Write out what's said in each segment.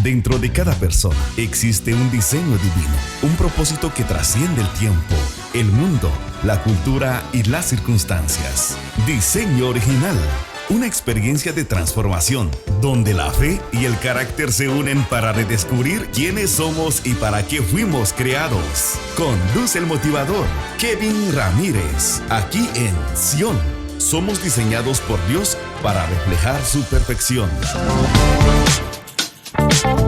Dentro de cada persona existe un diseño divino, un propósito que trasciende el tiempo, el mundo, la cultura y las circunstancias. Diseño original. Una experiencia de transformación, donde la fe y el carácter se unen para redescubrir quiénes somos y para qué fuimos creados. Conduce el motivador, Kevin Ramírez, aquí en Sion. Somos diseñados por Dios para reflejar su perfección.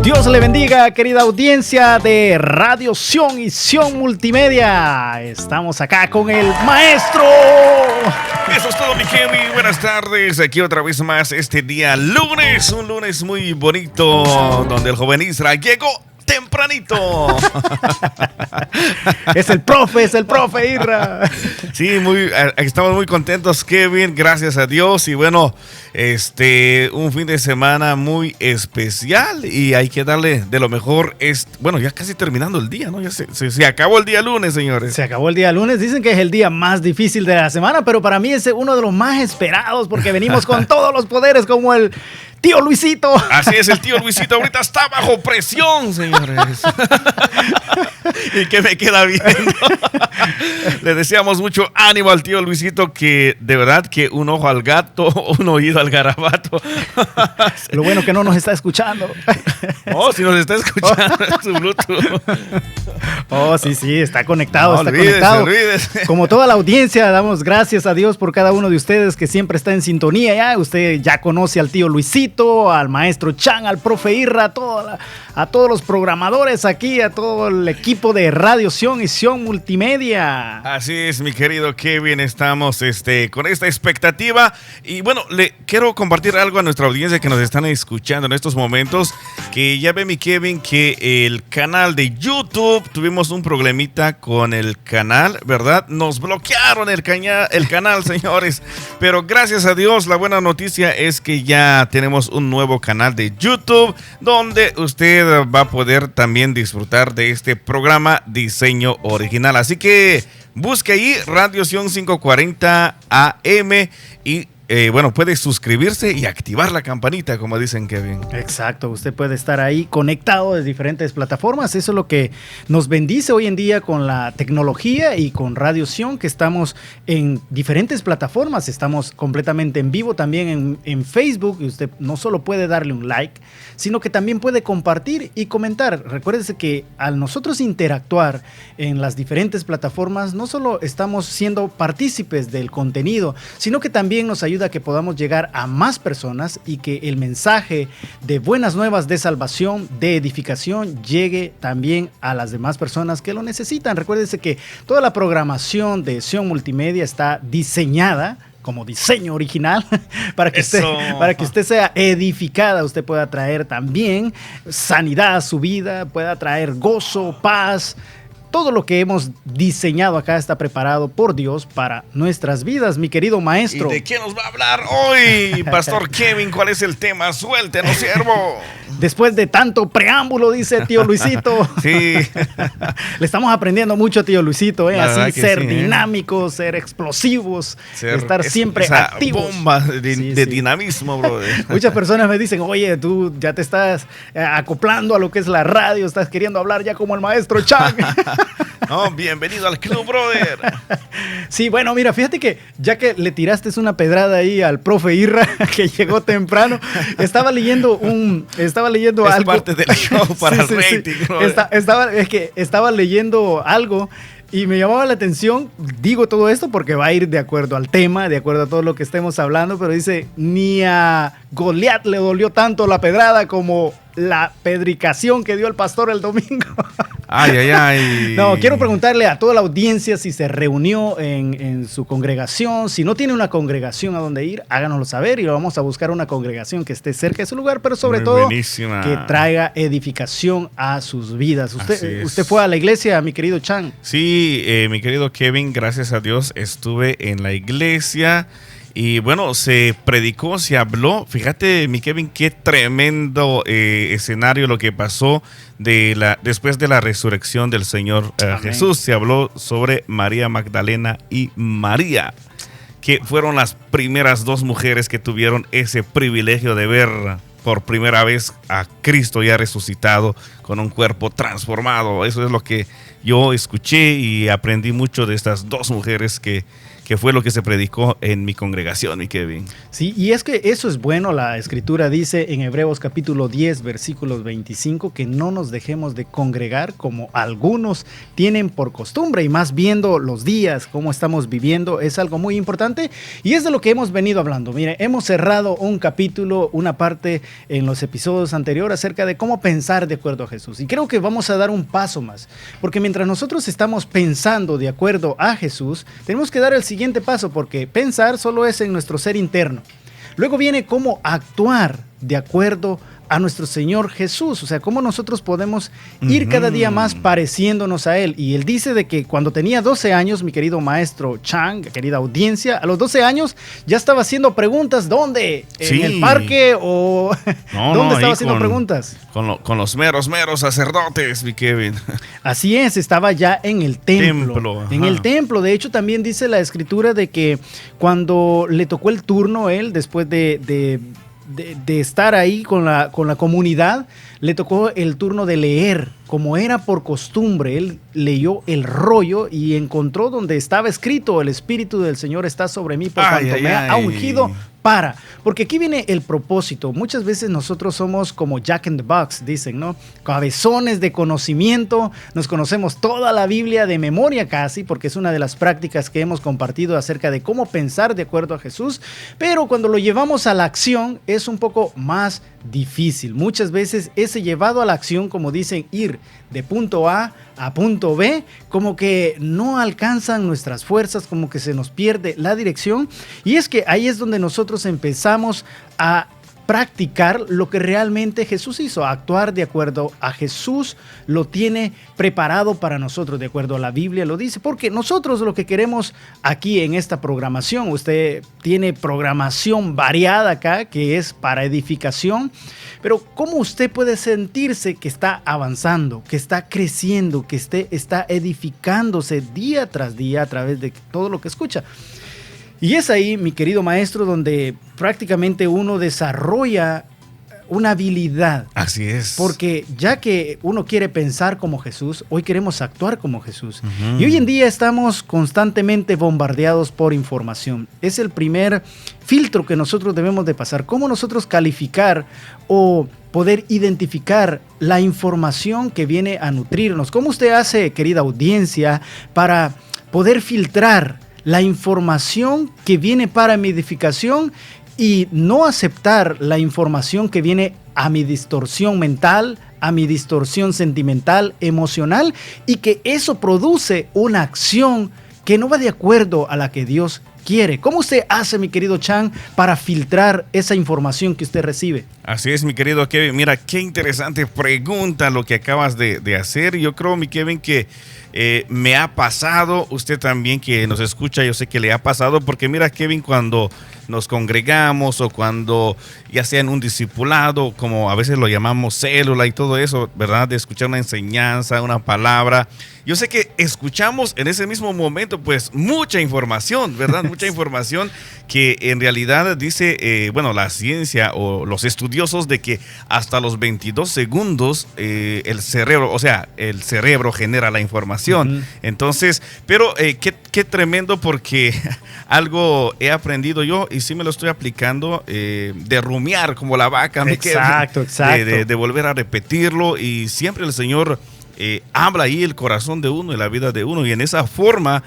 Dios le bendiga, querida audiencia de Radio Sion y Sion Multimedia. Estamos acá con el maestro. Eso es todo, mi Kevin. Buenas tardes. Aquí otra vez más este día lunes. Un lunes muy bonito donde el joven Isra llegó tempranito. Es el profe Isra. Sí, estamos muy contentos, Kevin, gracias a Dios. Y bueno, un fin de semana muy especial y hay que darle de lo mejor. Bueno, ya casi terminando el día, ¿no? Ya se acabó el día lunes, señores. Se acabó el día lunes. Dicen que es el día más difícil de la semana, pero para mí es uno de los más esperados porque venimos con todos los poderes como el tío Luisito. Así es, el tío Luisito ahorita está bajo presión, señores. ¿Y qué me queda viendo? Le deseamos mucho ánimo al tío Luisito, que de verdad que un ojo al gato, un oído al garabato. Lo bueno que no nos está escuchando. Oh, si nos está escuchando en su Bluetooth. Oh, sí, está conectado, no, está olvídese. Como toda la audiencia, damos gracias a Dios por cada uno de ustedes que siempre está en sintonía. Ya, usted ya conoce al tío Luisito, al maestro Chan, al profe Irra, a todos los programadores aquí, a todo el equipo de Radio Sion y Sion Multimedia. Así es, mi querido Kevin, estamos con esta expectativa. Y bueno, le quiero compartir algo a nuestra audiencia que nos están escuchando en estos momentos, que ya ve mi Kevin que el canal de YouTube, tuvimos un problemita con el canal, ¿verdad? Nos bloquearon el canal, señores. Pero gracias a Dios, la buena noticia es que ya tenemos un nuevo canal de YouTube donde usted va a poder también disfrutar de este programa Diseño Original. Así que busque ahí Radio Sion 540 AM y puede suscribirse y activar la campanita, como dicen, Kevin. Exacto, usted puede estar ahí conectado de diferentes plataformas. Eso es lo que nos bendice hoy en día con la tecnología y con Radio Sion, que estamos en diferentes plataformas. Estamos completamente en vivo también en Facebook, y usted no solo puede darle un like, sino que también puede compartir y comentar. Recuérdese que al nosotros interactuar en las diferentes plataformas, no solo estamos siendo partícipes del contenido, sino que también nos ayuda a que podamos llegar a más personas y que el mensaje de buenas nuevas de salvación, de edificación, llegue también a las demás personas que lo necesitan. Recuérdense que toda la programación de Sion Multimedia está diseñada como diseño original para que usted sea edificada, usted pueda traer también sanidad a su vida, pueda traer gozo, paz. Todo lo que hemos diseñado acá está preparado por Dios para nuestras vidas, mi querido maestro. ¿Y de qué nos va a hablar hoy, Pastor Kevin? ¿Cuál es el tema? Suéltenos, siervo. Después de tanto preámbulo, dice tío Luisito. Sí. Le estamos aprendiendo mucho, tío Luisito, así ser sí, dinámicos, ser explosivos, estar siempre esa activos. Bomba de dinamismo, brother. Muchas personas me dicen, oye, tú ya te estás acoplando a lo que es la radio, estás queriendo hablar ya como el maestro Chan. No, bienvenido al club, brother. Sí, bueno, mira, fíjate que ya que le tiraste una pedrada ahí al profe Irra, que llegó temprano, estaba leyendo algo. Es parte del show para el rating, sí. Estaba leyendo algo y me llamaba la atención. Digo todo esto porque va a ir de acuerdo al tema, de acuerdo a todo lo que estemos hablando, pero dice, ni a Goliat le dolió tanto la pedrada como la predicación que dio el pastor el domingo. Ay. No, quiero preguntarle a toda la audiencia si se reunió en su congregación. Si no tiene una congregación a donde ir, háganoslo saber y lo vamos a buscar una congregación que esté cerca de su lugar, pero sobre todo buenísima, que traiga edificación a sus vidas. ¿Usted fue a la iglesia, mi querido Chan? Sí, mi querido Kevin, gracias a Dios estuve en la iglesia. Y bueno, se predicó, se habló. Fíjate, mi Kevin, qué tremendo escenario lo que pasó después de la resurrección del Señor Jesús. Se habló sobre María Magdalena y María, que fueron las primeras dos mujeres que tuvieron ese privilegio de ver por primera vez a Cristo ya resucitado con un cuerpo transformado. Eso es lo que yo escuché y aprendí mucho de estas dos mujeres que fue lo que se predicó en mi congregación, mi Kevin. Sí, y es que eso es bueno. La Escritura dice en Hebreos capítulo 10, versículos 25, que no nos dejemos de congregar como algunos tienen por costumbre, y más viendo los días, cómo estamos viviendo, es algo muy importante, y es de lo que hemos venido hablando. Mire, hemos cerrado un capítulo, una parte en los episodios anteriores acerca de cómo pensar de acuerdo a Jesús, y creo que vamos a dar un paso más, porque mientras nosotros estamos pensando de acuerdo a Jesús, tenemos que dar el siguiente paso, porque pensar solo es en nuestro ser interno. Luego viene cómo actuar de acuerdo a nuestro Señor Jesús, o sea, cómo nosotros podemos ir cada día más pareciéndonos a Él. Y Él dice de que cuando tenía 12 años, mi querido maestro Chang, querida audiencia, a los 12 años ya estaba haciendo preguntas. ¿Dónde? ¿En el parque? ¿O dónde estaba haciendo preguntas? Con los meros sacerdotes, mi Kevin. Así es, estaba ya en el templo. En el templo. De hecho, también dice la Escritura de que cuando le tocó el turno, él, después de estar ahí con la comunidad, le tocó el turno de leer. Como era por costumbre, él leyó el rollo y encontró donde estaba escrito: el Espíritu del Señor está sobre mí por cuanto me ha ungido para. Porque aquí viene el propósito. Muchas veces nosotros somos como Jack in the Box, dicen, ¿no? Cabezones de conocimiento, nos conocemos toda la Biblia de memoria casi, porque es una de las prácticas que hemos compartido acerca de cómo pensar de acuerdo a Jesús, pero cuando lo llevamos a la acción es un poco más difícil. Muchas veces ese llevado a la acción, como dicen, ir de punto A punto B, como que no alcanzan nuestras fuerzas, como que se nos pierde la dirección, y es que ahí es donde nosotros empezamos a practicar lo que realmente Jesús hizo, actuar de acuerdo a Jesús. Lo tiene preparado para nosotros, de acuerdo a la Biblia lo dice, porque nosotros lo que queremos aquí en esta programación, usted tiene programación variada acá, que es para edificación, pero cómo usted puede sentirse que está avanzando, que está creciendo, que está edificándose día tras día a través de todo lo que escucha. Y es ahí, mi querido maestro, donde prácticamente uno desarrolla una habilidad. Así es. Porque ya que uno quiere pensar como Jesús, hoy queremos actuar como Jesús. Y hoy en día estamos constantemente bombardeados por información. Es el primer filtro que nosotros debemos de pasar. ¿Cómo nosotros calificar o poder identificar la información que viene a nutrirnos? ¿Cómo usted hace, querida audiencia, para poder filtrar la información que viene para mi edificación y no aceptar la información que viene a mi distorsión mental, a mi distorsión sentimental, emocional, y que eso produce una acción que no va de acuerdo a la que Dios quiere? ¿Cómo usted hace, mi querido Chang, para filtrar esa información que usted recibe? Así es, mi querido Kevin. Mira, qué interesante pregunta lo que acabas de hacer. Yo creo, mi Kevin, que me ha pasado, usted también que nos escucha, yo sé que le ha pasado, porque mira, Kevin, cuando nos congregamos o cuando ya sea en un discipulado, como a veces lo llamamos célula y todo eso, ¿verdad? De escuchar una enseñanza, una palabra. Yo sé que escuchamos en ese mismo momento pues mucha información, ¿verdad? Mucha información que en realidad dice, la ciencia o los estudiosos de que hasta los 22 segundos el cerebro genera la información. Entonces, pero qué tremendo, porque algo he aprendido yo y sí me lo estoy aplicando, de rumiar como la vaca. Exacto. De volver a repetirlo, y siempre el Señor habla ahí el corazón de uno y la vida de uno, y en esa forma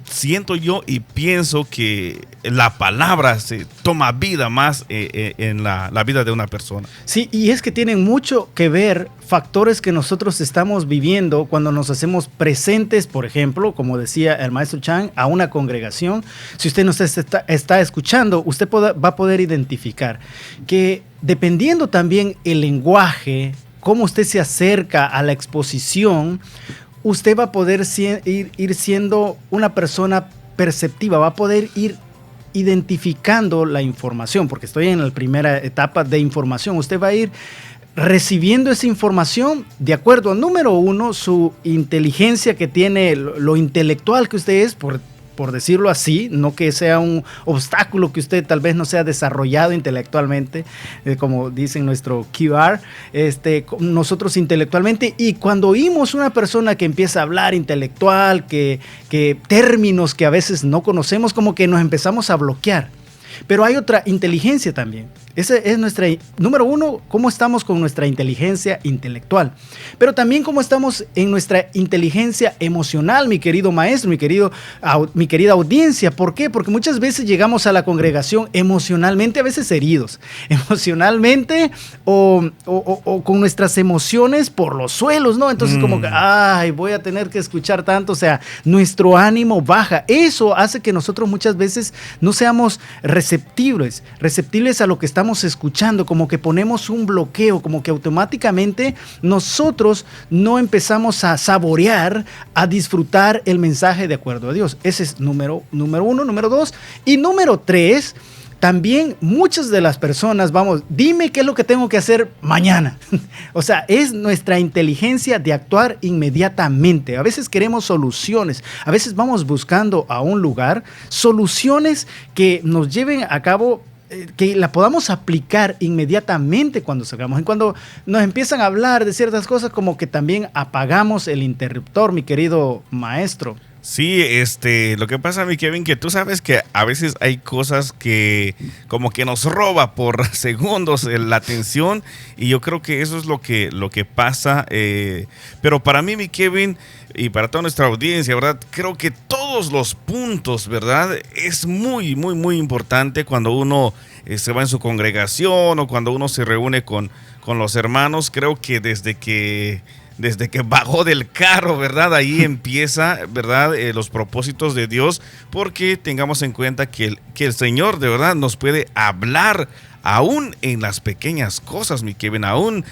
siento yo y pienso que la palabra se toma vida más en la vida de una persona. Sí, y es que tienen mucho que ver factores que nosotros estamos viviendo cuando nos hacemos presentes, por ejemplo, como decía el maestro Chang, a una congregación. Si usted nos está escuchando, usted va a poder identificar que dependiendo también el lenguaje, cómo usted se acerca a la exposición, usted va a poder ir siendo una persona perceptiva, va a poder ir identificando la información, porque estoy en la primera etapa de información. Usted va a ir recibiendo esa información de acuerdo a, número uno, su inteligencia que tiene, lo intelectual que usted es, por por decirlo así, no que sea un obstáculo que usted tal vez no sea desarrollado intelectualmente, como dicen nuestro QR, nosotros intelectualmente, y cuando oímos una persona que empieza a hablar intelectual, que términos que a veces no conocemos, como que nos empezamos a bloquear. Pero hay otra inteligencia también. Esa es nuestra, número uno, cómo estamos con nuestra inteligencia intelectual, pero también cómo estamos en nuestra inteligencia emocional, mi querido maestro, mi querida audiencia. ¿Por qué? Porque muchas veces llegamos a la congregación emocionalmente, a veces heridos, emocionalmente o con nuestras emociones por los suelos, ¿no? Entonces como que, ay, voy a tener que escuchar tanto, o sea, nuestro ánimo baja. Eso hace que nosotros muchas veces no seamos receptibles a lo que estamos escuchando, como que ponemos un bloqueo, como que automáticamente nosotros no empezamos a saborear, a disfrutar el mensaje de acuerdo a Dios. Ese es número uno. Número dos y número tres. También muchas de las personas, dime qué es lo que tengo que hacer mañana. O sea, es nuestra inteligencia de actuar inmediatamente. A veces queremos soluciones, a veces vamos buscando a un lugar soluciones que nos lleven a cabo, que la podamos aplicar inmediatamente cuando salgamos. Y cuando nos empiezan a hablar de ciertas cosas, como que también apagamos el interruptor, mi querido maestro. Sí, lo que pasa, mi Kevin, que tú sabes que a veces hay cosas que como que nos roba por segundos la atención, y yo creo que eso es lo que pasa. Pero para mí, mi Kevin, y para toda nuestra audiencia, ¿verdad? Creo que todos los puntos, ¿verdad? Es muy, muy, muy importante cuando uno se va en su congregación o cuando uno se reúne con los hermanos. Creo que desde que bajó del carro, ¿verdad? Ahí empieza, ¿verdad? Los propósitos de Dios, porque tengamos en cuenta que el Señor de verdad nos puede hablar aún en las pequeñas cosas, mi Kevin, aún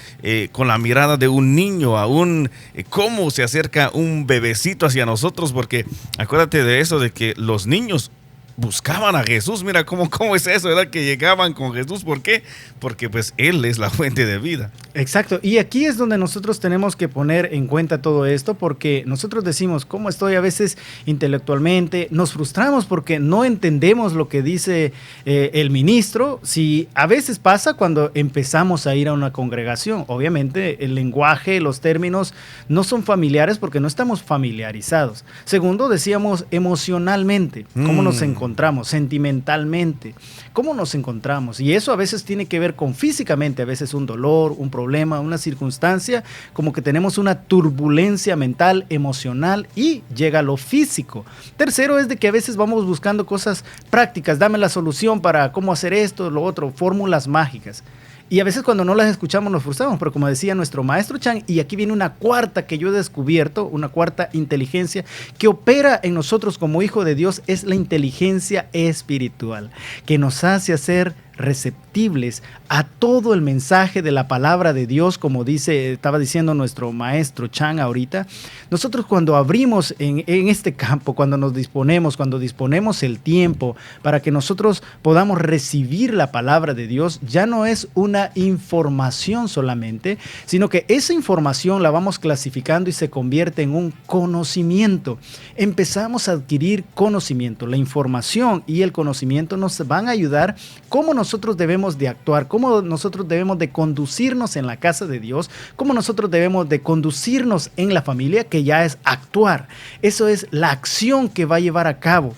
con la mirada de un niño, aún cómo se acerca un bebecito hacia nosotros, porque acuérdate de eso, de que los niños buscaban a Jesús. Mira cómo es eso, ¿verdad? Que llegaban con Jesús. ¿Por qué? Porque pues Él es la fuente de vida. Exacto. Y aquí es donde nosotros tenemos que poner en cuenta todo esto, porque nosotros decimos, ¿cómo estoy? A veces intelectualmente nos frustramos porque no entendemos lo que dice el ministro. Si a veces pasa cuando empezamos a ir a una congregación, obviamente el lenguaje, los términos no son familiares porque no estamos familiarizados. Segundo, decíamos emocionalmente, ¿cómo nos encontramos? Sentimentalmente, ¿cómo nos encontramos? Y eso a veces tiene que ver con físicamente, a veces un dolor, un problema, una circunstancia, como que tenemos una turbulencia mental, emocional, y llega lo físico. Tercero es de que a veces vamos buscando cosas prácticas, dame la solución para cómo hacer esto, lo otro, fórmulas mágicas. Y a veces cuando no las escuchamos nos frustramos, pero como decía nuestro maestro Chan, y aquí viene una cuarta que yo he descubierto, una cuarta inteligencia que opera en nosotros como hijo de Dios, es la inteligencia espiritual, que nos hace hacer receptibles a todo el mensaje de la palabra de Dios, como estaba diciendo nuestro maestro Chan ahorita. Nosotros cuando abrimos en este campo, cuando disponemos el tiempo para que nosotros podamos recibir la palabra de Dios, ya no es una información solamente, sino que esa información la vamos clasificando y se convierte en un conocimiento. Empezamos a adquirir conocimiento. La información y el conocimiento nos van a ayudar cómo nosotros debemos de actuar, cómo nosotros debemos de conducirnos en la casa de Dios, cómo nosotros debemos de conducirnos en la familia, que ya es actuar. Eso es la acción que va a llevar a cabo.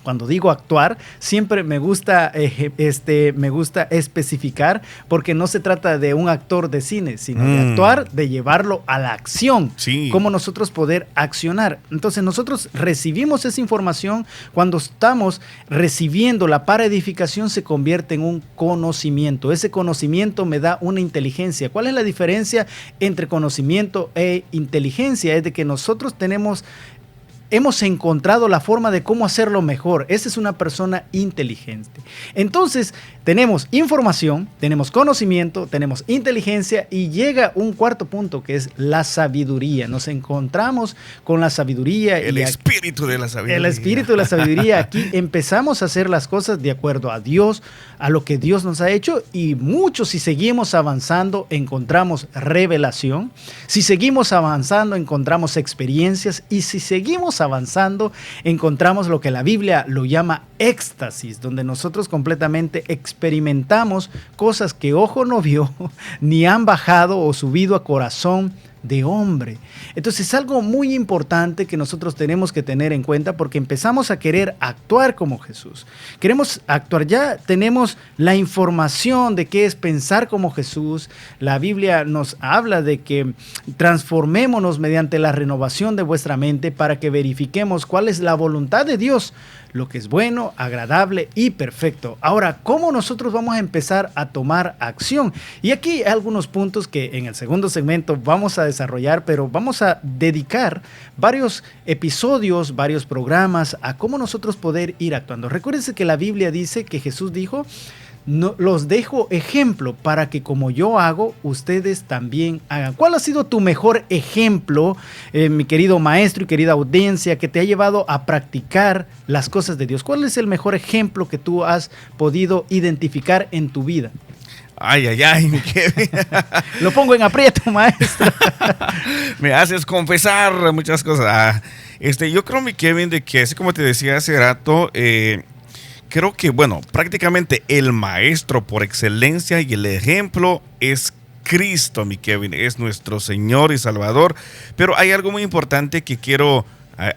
Cuando digo actuar, siempre me gusta especificar, porque no se trata de un actor de cine, sino de actuar, de llevarlo a la acción. Sí. Cómo nosotros poder accionar. Entonces nosotros recibimos esa información. Cuando estamos recibiéndola para edificación, se convierte en un conocimiento. Ese conocimiento me da una inteligencia. ¿Cuál es la diferencia entre conocimiento e inteligencia? Es de que nosotros hemos encontrado la forma de cómo hacerlo mejor. Esa es una persona inteligente. Entonces, tenemos información, tenemos conocimiento, tenemos inteligencia y llega un cuarto punto que es la sabiduría. Nos encontramos con la sabiduría. El espíritu de la sabiduría. El espíritu de la sabiduría. Aquí empezamos a hacer las cosas de acuerdo a Dios, a lo que Dios nos ha hecho, y muchos, si seguimos avanzando, encontramos revelación. Si seguimos avanzando, encontramos experiencias, y si seguimos avanzando, encontramos lo que la Biblia lo llama éxtasis, donde nosotros completamente experimentamos cosas que ojo no vio, ni han bajado o subido a corazón de hombre. Entonces es algo muy importante que nosotros tenemos que tener en cuenta, porque empezamos a querer actuar como Jesús. Queremos actuar, ya tenemos la información de qué es pensar como Jesús. La Biblia nos habla de que transformémonos mediante la renovación de vuestra mente para que verifiquemos cuál es la voluntad de Dios, lo que es bueno, agradable y perfecto. Ahora, ¿cómo nosotros vamos a empezar a tomar acción? Y aquí hay algunos puntos que en el segundo segmento vamos a desarrollar, pero vamos a dedicar varios episodios, varios programas a cómo nosotros poder ir actuando. Recuérdense que la Biblia dice que Jesús dijo: no, los dejo ejemplo para que como yo hago, ustedes también hagan. ¿Cuál ha sido tu mejor ejemplo, mi querido maestro y querida audiencia, que te ha llevado a practicar las cosas de Dios? ¿Cuál es el mejor ejemplo que tú has podido identificar en tu vida? Ay, ay, ay, mi Kevin. Lo pongo en aprieto, maestro. Me haces confesar muchas cosas. Yo creo, mi Kevin, de que así como te decía hace rato, creo que, bueno, prácticamente el maestro por excelencia y el ejemplo es Cristo, mi Kevin, es nuestro Señor y Salvador. Pero hay algo muy importante que quiero,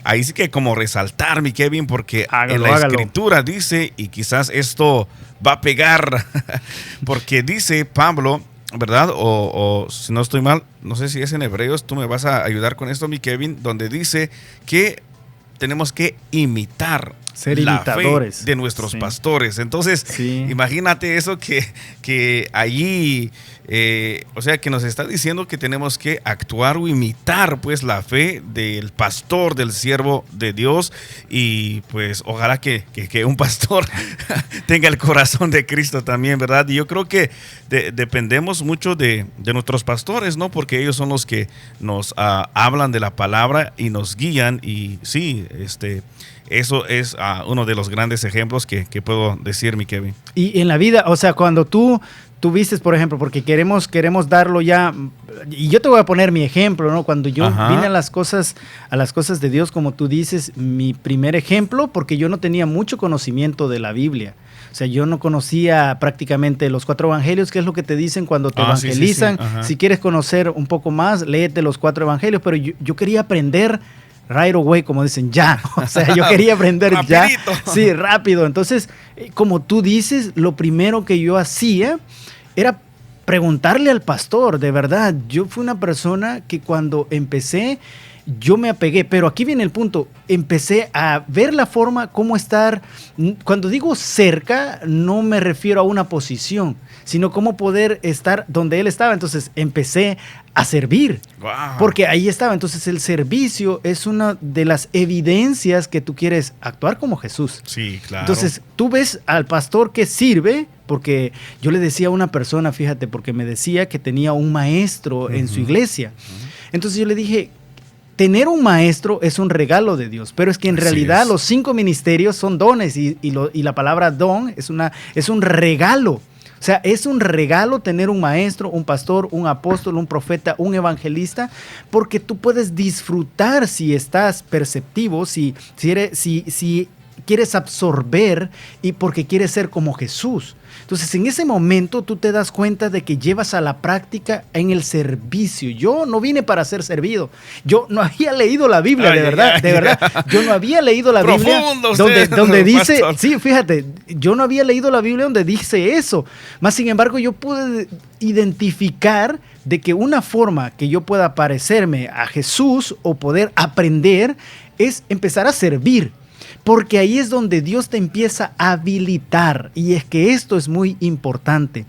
ahí sí que como resaltar, mi Kevin, porque en la Escritura dice, y quizás esto va a pegar, porque dice Pablo, ¿verdad? O si no estoy mal, no sé si es en Hebreos, tú me vas a ayudar con esto, mi Kevin, donde dice que tenemos que imitar ser la imitadores fe de nuestros pastores. Entonces, imagínate eso que allí, o sea, que nos está diciendo que tenemos que actuar o imitar pues la fe del pastor, del siervo de Dios, y pues ojalá que un pastor tenga el corazón de Cristo también, ¿verdad? Y yo creo que dependemos mucho de nuestros pastores, ¿no? Porque ellos son los que nos hablan de la palabra y nos guían, y sí, eso es uno de los grandes ejemplos que puedo decir, mi Kevin. Y en la vida, o sea, cuando tú vistes, por ejemplo, porque queremos darlo ya, y yo te voy a poner mi ejemplo, ¿no? Cuando yo vine a las cosas de Dios, como tú dices, mi primer ejemplo, porque yo no tenía mucho conocimiento de la Biblia. O sea, yo no conocía prácticamente los 4 evangelios, que es lo que te dicen cuando te evangelizan. Si quieres conocer un poco más, léete los 4 evangelios, pero yo quería aprender right away, como dicen, ya. O sea, yo quería aprender ya. Sí, rápido. Entonces, como tú dices, lo primero que yo hacía era preguntarle al pastor. De verdad, yo fui una persona que cuando empecé, yo me apegué, pero aquí viene el punto. Empecé a ver la forma, cómo estar. Cuando digo cerca, no me refiero a una posición, sino cómo poder estar donde él estaba. Entonces empecé a servir, porque ahí estaba. Entonces el servicio es una de las evidencias que tú quieres actuar como Jesús. Sí, claro. Entonces tú ves al pastor que sirve, porque yo le decía a una persona, fíjate, porque me decía que tenía un maestro en su iglesia. Entonces yo le dije, tener un maestro es un regalo de Dios, pero es que en realidad los 5 ministerios son dones, y la palabra don es un regalo. O sea, es un regalo tener un maestro, un pastor, un apóstol, un profeta, un evangelista, porque tú puedes disfrutar si estás perceptivo, si quieres absorber, y porque quieres ser como Jesús. Entonces, en ese momento tú te das cuenta de que llevas a la práctica en el servicio. Yo no vine para ser servido. Yo no había leído la Biblia, de verdad. Yo no había leído la Biblia donde dice, sí, fíjate, yo no había leído la Biblia donde dice eso. Más sin embargo, yo pude identificar de que una forma que yo pueda parecerme a Jesús o poder aprender es empezar a servir. Porque ahí es donde Dios te empieza a habilitar. Y es que esto es muy importante.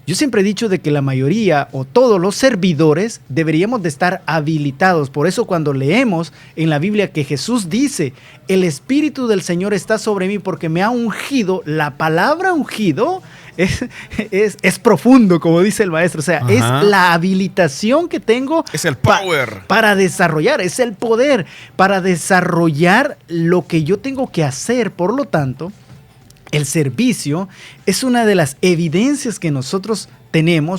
Yo siempre he dicho de que la mayoría o todos los servidores deberíamos de estar habilitados. Por eso cuando leemos en la Biblia que Jesús dice, el Espíritu del Señor está sobre mí porque me ha ungido, la palabra ungido es profundo, como dice el maestro. O sea, es la habilitación que tengo. Es el power. Para desarrollar, es el poder para desarrollar lo que yo tengo que hacer. Por lo tanto, el servicio es una de las evidencias que nosotros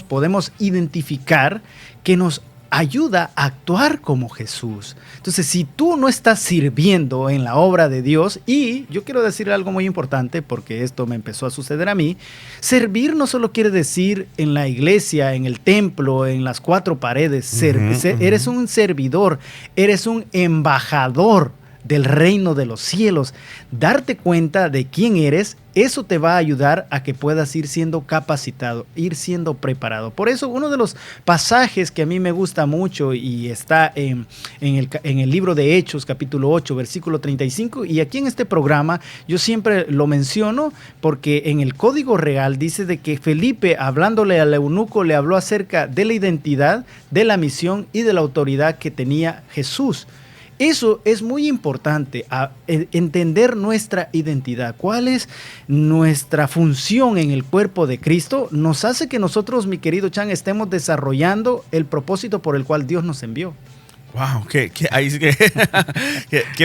podemos identificar, que nos ayuda a actuar como Jesús. Entonces, si tú no estás sirviendo en la obra de Dios, y yo quiero decir algo muy importante, porque esto me empezó a suceder a mí, servir no solo quiere decir en la iglesia, en el templo, en las cuatro paredes. Eres un servidor, eres un embajador del reino de los cielos. Darte cuenta de quién eres, eso te va a ayudar a que puedas ir siendo capacitado, ir siendo preparado. Por eso, uno de los pasajes que a mí me gusta mucho y está en el libro de Hechos, capítulo 8, versículo 35, y aquí en este programa yo siempre lo menciono porque en el Código Real dice de que Felipe, hablándole al eunuco, le habló acerca de la identidad, de la misión y de la autoridad que tenía Jesús. Eso es muy importante, entender nuestra identidad. ¿Cuál es nuestra función en el cuerpo de Cristo? Nos hace que nosotros, mi querido Chan, estemos desarrollando el propósito por el cual Dios nos envió. Wow, qué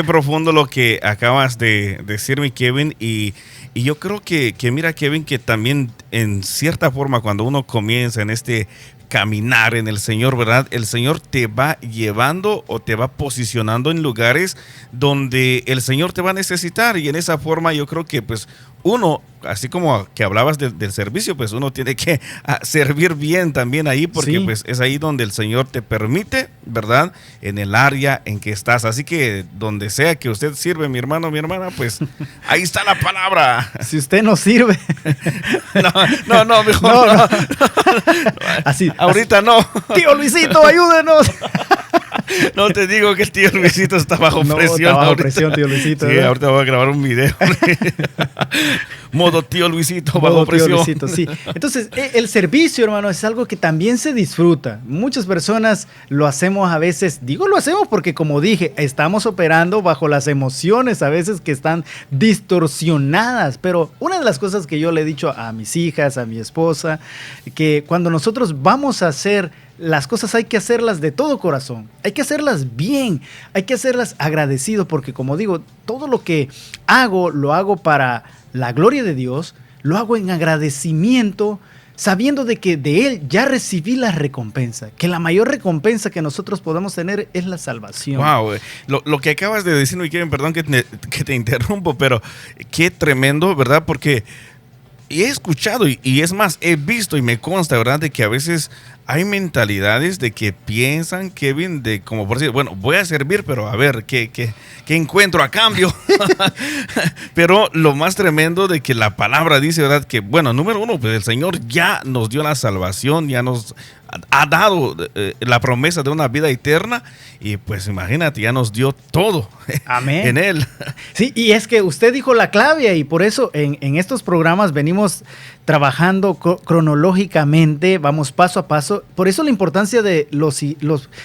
profundo lo que acabas de decir, mi Kevin. Y yo creo que mira, Kevin, que también en cierta forma cuando uno comienza en este caminar en el Señor, ¿verdad? El Señor te va llevando o te va posicionando en lugares donde el Señor te va a necesitar, y en esa forma yo creo que pues uno, así como que hablabas del servicio, pues uno tiene que servir bien también ahí, porque pues es ahí donde el Señor te permite, ¿verdad? En el área en que estás. Así que donde sea que usted sirve, mi hermano, mi hermana, pues ahí está la palabra. Si usted no sirve. No, mejor no. Así, ahorita no. Tío Luisito, ayúdenos. No te digo que el tío Luisito está bajo presión. Está bajo presión, tío Luisito. Sí, ahorita voy a grabar un video. Modo tío Luisito bajo presión. Tío Luisito, sí. Entonces, el servicio, hermano, es algo que también se disfruta. Muchas personas lo hacemos a veces, lo hacemos porque, como dije, estamos operando bajo las emociones a veces que están distorsionadas. Pero una de las cosas que yo le he dicho a mis hijas, a mi esposa, que cuando nosotros vamos a hacer las cosas hay que hacerlas de todo corazón, hay que hacerlas bien, hay que hacerlas agradecido, porque como digo, todo lo que hago, lo hago para la gloria de Dios, lo hago en agradecimiento, sabiendo de que de Él ya recibí la recompensa, que la mayor recompensa que nosotros podemos tener es la salvación. Wow, lo que acabas de decir, y Kevin, perdón que te interrumpo, pero qué tremendo, ¿verdad? Porque he escuchado y es más, he visto y me consta, ¿verdad?, de que a veces hay mentalidades de que piensan, Kevin, de como por decir, bueno, voy a servir, pero a ver, ¿qué encuentro a cambio? Pero lo más tremendo de que la palabra dice, ¿verdad?, que, bueno, número uno, pues el Señor ya nos dio la salvación, ya nos ha dado la promesa de una vida eterna, y pues imagínate, ya nos dio todo. Amén. En Él. Sí, y es que usted dijo la clave, y por eso en estos programas venimos trabajando cronológicamente, vamos paso a paso. Por eso la importancia de los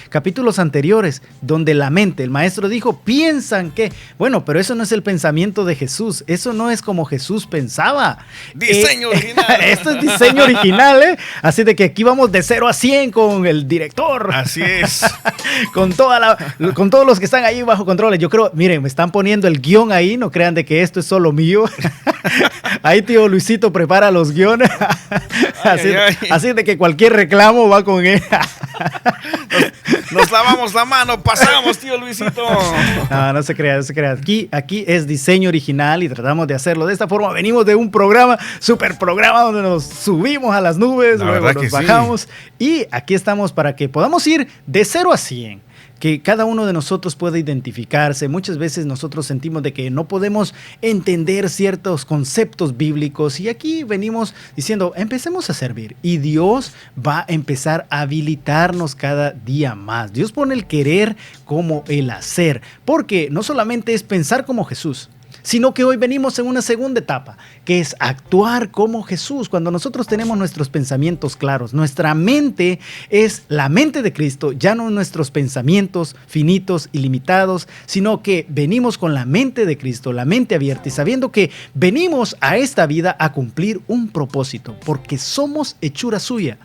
capítulos anteriores, donde la mente, el maestro dijo, piensan que, bueno, pero eso no es el pensamiento de Jesús, eso no es como Jesús pensaba. Diseño original. Esto es diseño original, ¿eh? Así de que aquí vamos de 0 a 100 con el director. Así es. con todos los que están ahí bajo controles. Yo creo, miren, me están poniendo el guión ahí, no crean de que esto es solo mío. Ahí tío Luisito prepara los guiones. Así de que cualquier reclamo va con él. Nos lavamos la mano, pasamos, tío Luisito. No se crea, no se crea. Aquí es diseño original y tratamos de hacerlo de esta forma. Venimos de un programa, super programa, donde nos subimos a las nubes, luego nos bajamos. Sí. Y aquí estamos para que podamos ir de 0 a 100. Que cada uno de nosotros pueda identificarse. Muchas veces nosotros sentimos de que no podemos entender ciertos conceptos bíblicos, y aquí venimos diciendo, empecemos a servir, y Dios va a empezar a habilitarnos cada día más. Dios pone el querer como el hacer, porque no solamente es pensar como Jesús, sino que hoy venimos en una segunda etapa, que es actuar como Jesús. Cuando nosotros tenemos nuestros pensamientos claros, nuestra mente es la mente de Cristo, ya no nuestros pensamientos finitos y limitados, sino que venimos con la mente de Cristo, la mente abierta y sabiendo que venimos a esta vida a cumplir un propósito, porque somos hechura suya,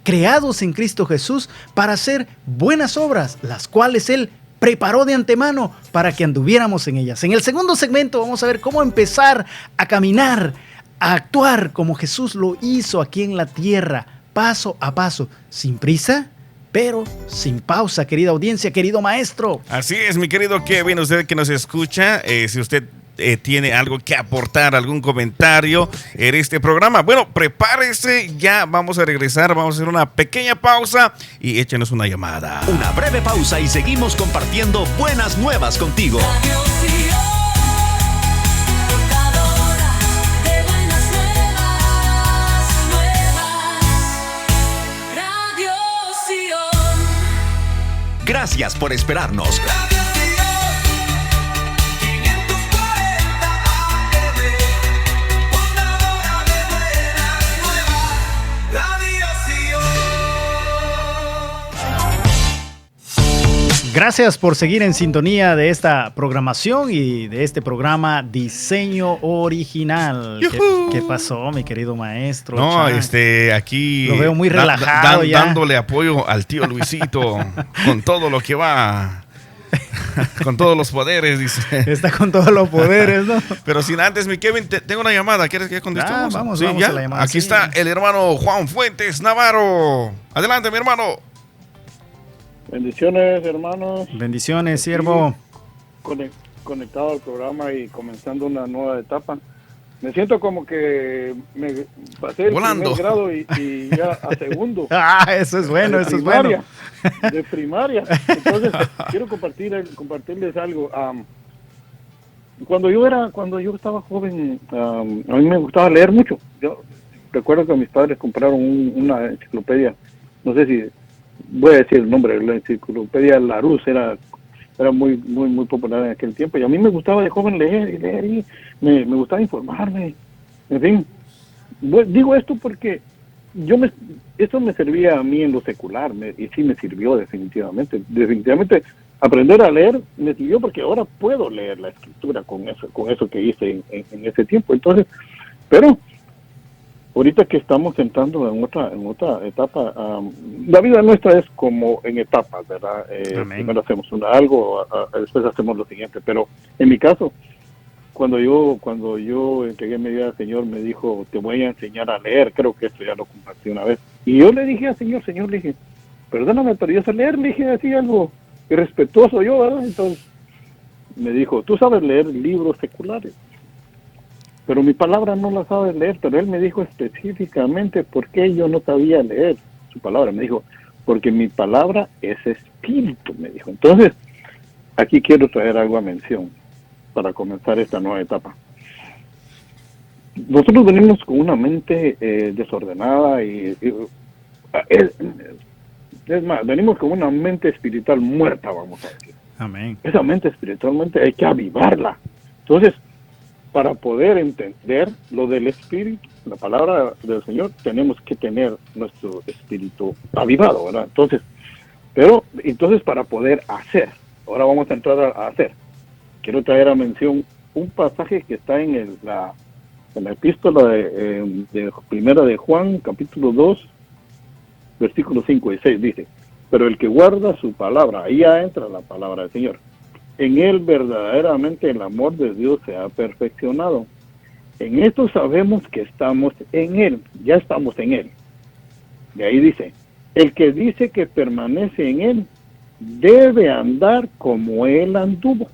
creados en Cristo Jesús para hacer buenas obras, las cuales Él preparó de antemano para que anduviéramos en ellas. En el segundo segmento vamos a ver cómo empezar a caminar, a actuar como Jesús lo hizo aquí en la tierra, paso a paso, sin prisa, pero sin pausa, querida audiencia, querido maestro. Así es, mi querido Kevin, usted que nos escucha, si usted tiene algo que aportar, algún comentario en este programa, bueno, prepárese, ya vamos a regresar, vamos a hacer una pequeña pausa y échenos una llamada. Una breve pausa y seguimos compartiendo buenas nuevas contigo. Gracias por esperarnos. Gracias por seguir en sintonía de esta programación y de este programa Diseño Original. ¿Qué pasó, mi querido maestro? No, aquí lo veo muy relajado dándole apoyo al tío Luisito con todo lo que va. Con todos los poderes, dice. Está con todos los poderes, ¿no? Pero sin antes, mi Kevin, tengo una llamada. ¿Quieres que contestemos? Vamos ¿Sí, a la llamada. Aquí está el hermano Juan Fuentes Navarro. Adelante, mi hermano. Bendiciones, hermanos. Bendiciones, siervo. Conectado al programa y comenzando una nueva etapa. Me siento como que me pasé el primer grado y ya a segundo. Eso es bueno, eso es bueno. De primaria. Entonces, quiero compartirles algo. Cuando yo estaba joven, a mí me gustaba leer mucho. Yo recuerdo que mis padres compraron una enciclopedia, no sé si voy a decir el nombre, la enciclopedia Larousse, era muy popular en aquel tiempo, y a mí me gustaba de joven leer y me gustaba informarme, en fin. Digo esto porque esto me servía a mí en lo secular, y sí me sirvió definitivamente aprender a leer me sirvió, porque ahora puedo leer la escritura con eso que hice en ese tiempo. Entonces, pero ahorita que estamos entrando en otra etapa, la vida nuestra es como en etapas, ¿verdad? Primero hacemos algo, después hacemos lo siguiente. Pero en mi caso, cuando yo entregué mi vida al Señor, me dijo, te voy a enseñar a leer. Creo que esto ya lo compartí una vez. Y yo le dije al Señor, le dije, perdóname, pero yo sé leer. Le dije así algo irrespetuoso yo, ¿verdad? Entonces me dijo, tú sabes leer libros seculares, pero mi palabra no la sabe leer. Pero él me dijo específicamente por qué yo no sabía leer su palabra. Me dijo, porque mi palabra es espíritu, me dijo. Entonces, aquí quiero traer algo a mención para comenzar esta nueva etapa. Nosotros venimos con una mente desordenada es más, venimos con una mente espiritual muerta, vamos a decir. Amén. Esa mente espiritualmente hay que avivarla. Entonces, para poder entender lo del espíritu, la palabra del Señor, tenemos que tener nuestro espíritu avivado, ¿verdad? Entonces para poder hacer, ahora vamos a entrar a hacer. Quiero traer a mención un pasaje que está en la epístola de Primera de Juan, capítulo 2, versículos 5 y 6, dice, pero el que guarda su palabra, ahí ya entra la palabra del Señor. En él verdaderamente el amor de Dios se ha perfeccionado. En esto sabemos que estamos en él, ya estamos en él. De ahí dice, el que dice que permanece en él, debe andar como él anduvo.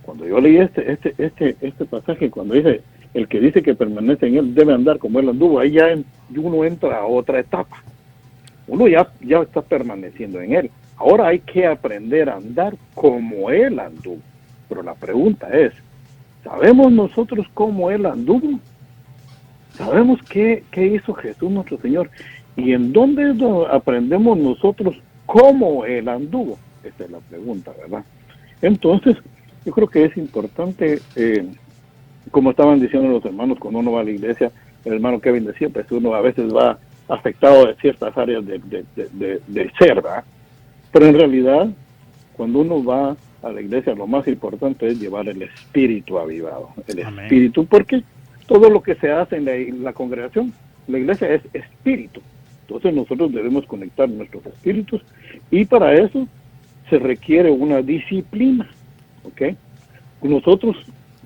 Cuando yo leí este pasaje, cuando dice, el que dice que permanece en él, debe andar como él anduvo, ahí ya uno entra a otra etapa. Uno ya está permaneciendo en él. Ahora hay que aprender a andar como él anduvo. Pero la pregunta es, ¿sabemos nosotros cómo él anduvo? ¿Sabemos qué hizo Jesús nuestro Señor? ¿Y en dónde aprendemos nosotros cómo él anduvo? Esa es la pregunta, ¿verdad? Entonces, Yo creo que es importante, como estaban diciendo los hermanos, cuando uno va a la iglesia, el hermano Kevin decía, pues uno a veces va afectado de ciertas áreas de ser, ¿verdad? Pero en realidad, cuando uno va a la iglesia, lo más importante es llevar el espíritu avivado. El Amén. espíritu, porque todo lo que se hace en la congregación, la iglesia es espíritu. Entonces nosotros debemos conectar nuestros espíritus y para eso se requiere una disciplina, ¿ok? Nosotros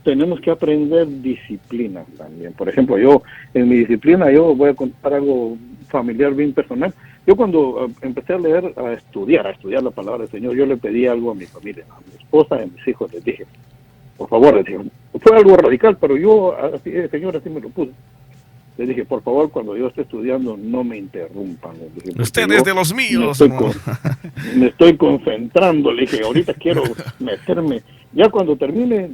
tenemos que aprender disciplina también. Por ejemplo, yo en mi disciplina, yo voy a contar algo familiar bien personal. Yo cuando empecé a leer, a estudiar la palabra del Señor, yo le pedí algo a mi familia, a mi esposa y a mis hijos, les dije, por favor, les dije, fue algo radical, pero yo, así, Señor, así me lo puse. Les dije, por favor, cuando yo esté estudiando, no me interrumpan. Les dije, Usted es de los míos. me estoy concentrando. Le dije, ahorita quiero meterme. Ya cuando termine,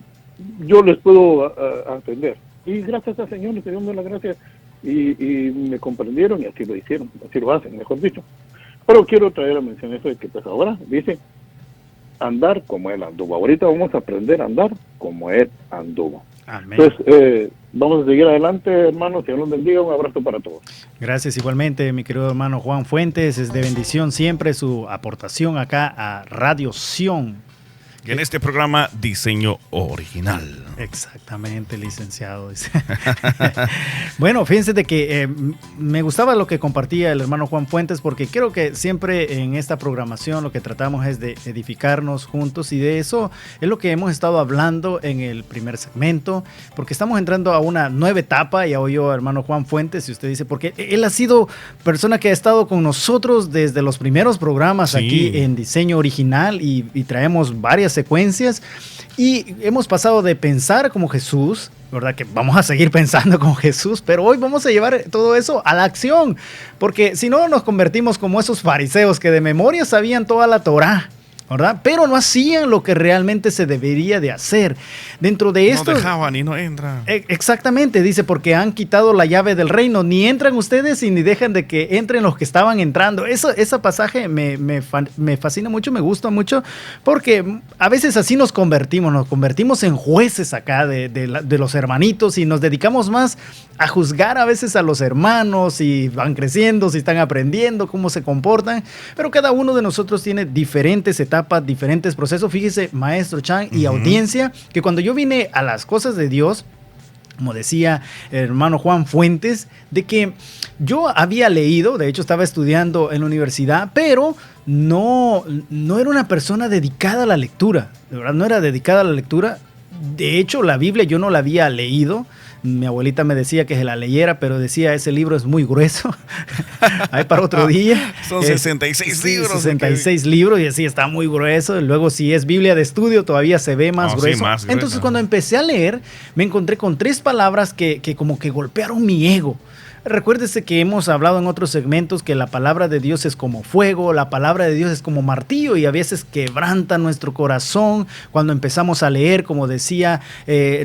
yo les puedo atender. Y gracias al Señor, les dio la gracia. Y me comprendieron y así lo hicieron. Así lo hacen, mejor dicho. Pero quiero traer a mención eso de que pues ahora dice, andar como Él anduvo. Ahorita vamos a aprender a andar como Él anduvo. Amén. Entonces, vamos a seguir adelante, hermanos. Dios los bendiga. Un abrazo para todos. Gracias igualmente, mi querido hermano Juan Fuentes. Es de bendición siempre su aportación acá a Radio Sion. Y en este programa, Diseño Original. Exactamente, licenciado. Bueno, fíjense de que me gustaba lo que compartía el hermano Juan Fuentes, porque creo que siempre en esta programación lo que tratamos es de edificarnos juntos, y de eso es lo que hemos estado hablando en el primer segmento, porque estamos entrando a una nueva etapa. Ya oyó hermano Juan Fuentes, y usted dice, porque él ha sido persona que ha estado con nosotros desde los primeros programas aquí en Diseño Original, y traemos varias secuencias, y hemos pasado de pensar como Jesús, ¿verdad? Que vamos a seguir pensando como Jesús, pero hoy vamos a llevar todo eso a la acción, porque si no nos convertimos como esos fariseos que de memoria sabían toda la Torá, ¿verdad? Pero no hacían lo que realmente se debería de hacer. Dentro de esto... No dejaban y no entran. Exactamente, dice, porque han quitado la llave del reino. Ni entran ustedes y ni dejan de que entren los que estaban entrando. Ese pasaje me fascina mucho, me gusta mucho, porque a veces así nos convertimos en jueces acá de los hermanitos, y nos dedicamos más a juzgar a veces a los hermanos, si van creciendo, si están aprendiendo, cómo se comportan. Pero cada uno de nosotros tiene diferentes etapas, diferentes procesos. Fíjese, maestro Chan y audiencia, que cuando yo vine a las cosas de Dios, como decía el hermano Juan Fuentes, de que yo había leído, de hecho estaba estudiando en la universidad, pero no era una persona dedicada a la lectura, de verdad no era dedicada a la lectura. De hecho, la Biblia yo no la había leído. Mi abuelita me decía que se la leyera, pero decía, ese libro es muy grueso. Ahí para otro día. Son 66 libros. 66 libros, y así está muy grueso. Luego, si es Biblia de estudio, todavía se ve más grueso. Sí, más grueso. Entonces, cuando empecé a leer, me encontré con 3 palabras que como que golpearon mi ego. Recuérdese que hemos hablado en otros segmentos que la palabra de Dios es como fuego, la palabra de Dios es como martillo, y a veces quebranta nuestro corazón cuando empezamos a leer. Como decía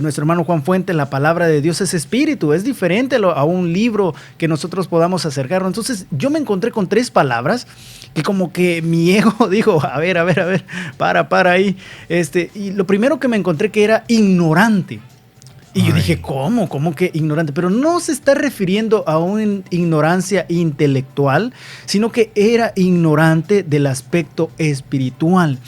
nuestro hermano Juan Fuentes, la palabra de Dios es espíritu, es diferente a un libro que nosotros podamos acercarnos. Entonces yo me encontré con 3 palabras que como que mi ego dijo, a ver, para ahí. Y lo primero que me encontré que era ignorante. Y yo dije, ¿cómo que ignorante? Pero no se está refiriendo a una ignorancia intelectual, sino que era ignorante del aspecto espiritual.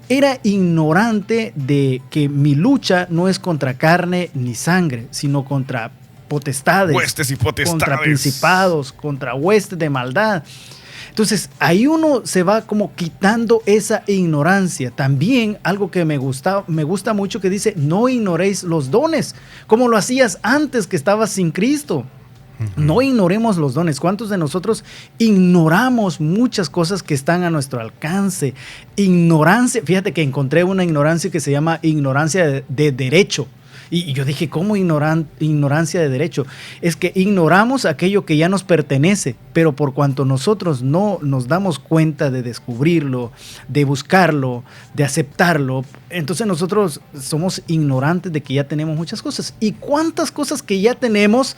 Era ignorante de que mi lucha no es contra carne ni sangre, sino contra potestades, huestes y potestades, contra principados, contra huestes de maldad. Entonces, ahí uno se va como quitando esa ignorancia. También algo que me gusta mucho, que dice, no ignoréis los dones, como lo hacías antes que estabas sin Cristo. No ignoremos los dones. ¿Cuántos de nosotros ignoramos muchas cosas que están a nuestro alcance? Ignorancia, fíjate que encontré una ignorancia que se llama ignorancia de derecho. Y yo dije, ¿cómo ignorancia de derecho? Es que ignoramos aquello que ya nos pertenece, pero por cuanto nosotros no nos damos cuenta de descubrirlo, de buscarlo, de aceptarlo, entonces nosotros somos ignorantes de que ya tenemos muchas cosas. ¿Y cuántas cosas que ya tenemos?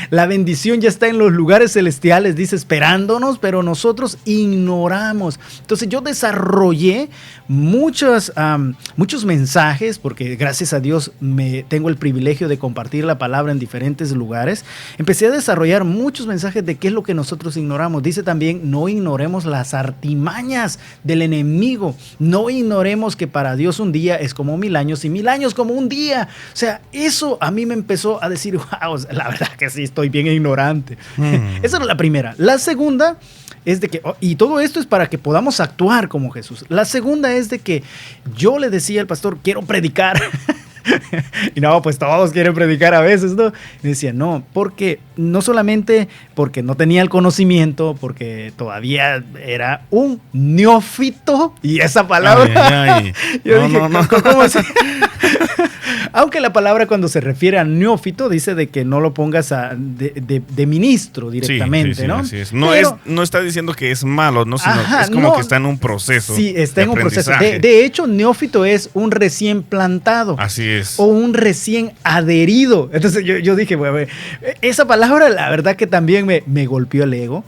La bendición ya está en los lugares celestiales, dice, esperándonos, pero nosotros ignoramos. Entonces yo desarrollé muchos mensajes, porque gracias a Dios tengo el privilegio de compartir la palabra en diferentes lugares. Empecé a desarrollar muchos mensajes de qué es lo que nosotros ignoramos. Dice también, no ignoremos las artimañas del enemigo. No ignoremos que para Dios un día es como 1000 años y 1000 años como un día. O sea, eso a mí me empezó a decir, wow, la verdad que sí, estoy bien ignorante. Esa era la primera. La segunda es de que, y todo esto es para que podamos actuar como Jesús. La segunda es de que yo le decía al pastor, quiero predicar. Y no, pues todos quieren predicar a veces, ¿no? Y decía, no, porque no solamente porque no tenía el conocimiento, porque todavía era un neófito, y esa palabra, ay. yo No, dije, ¿cómo así? Aunque la palabra cuando se refiere a neófito dice de que no lo pongas de ministro directamente, sí, ¿no? Así es. Pero, No está diciendo que es malo, ¿no? Sino es como que está en un proceso. Sí, está de en un proceso. aprendizaje. De hecho, neófito es un recién plantado. Así es. O un recién adherido. Entonces yo dije, bueno, esa palabra la verdad que también me golpeó el ego.